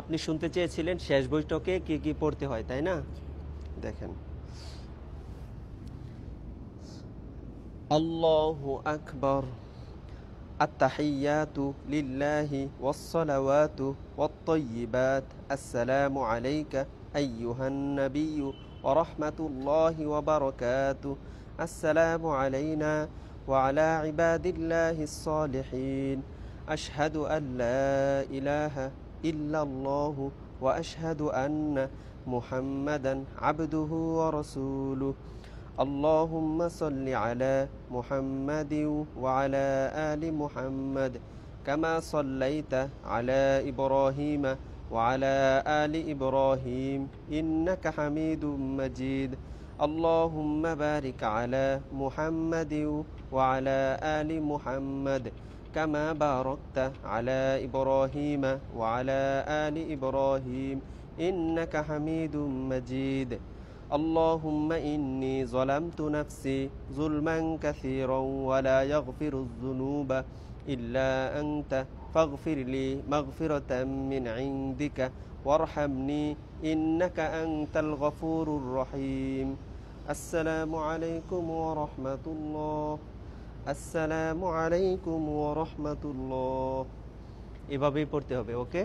আপনি শুনতে চেয়েছিলেন শেষ বৈঠকে কি কি পড়তে হয়, তাই না? দেখেন, আল্লাহু আকবার, আত-তাহিয়াতু লিল্লাহি ওয়াস-সালাওয়াতু ওয়াত-তাইয়্যিবাত, আসসালামু আলাইকা আইয়ুহান নাবিয়্যু ওয়া রাহমাতুল্লাহি ওয়া বারাকাতুহু, আসসালামু আলাইনা ওয়া আলা ইবাদিল্লাহিস সালিহিন, আশহাদু আল লা ইলাহা ইল্লাল্লাহু ওয়া আশহাদু আন্না মুহাম্মাদান আবদুহু ওয়া রাসূলুহু। اللهم صل على محمد وعلى آل محمد كما صليت على إبراهيم وعلى آل إبراهيم إنك حميد مجيد. اللهم بارك على محمد وعلى آل محمد كما باركت على إبراهيم وعلى آل إبراهيم إنك حميد مجيد. اللهم إني ظلمت نفسي ظلما كثيرا ولا يغفر الذنوب إلا أنت فاغفر لي مغفرة من عندك وارحمني إنك أنت الغفور الرحيم. السلام عليكم ورحمة الله. السلام عليكم ورحمة الله. এভাবেই পড়তে হবে, ওকে?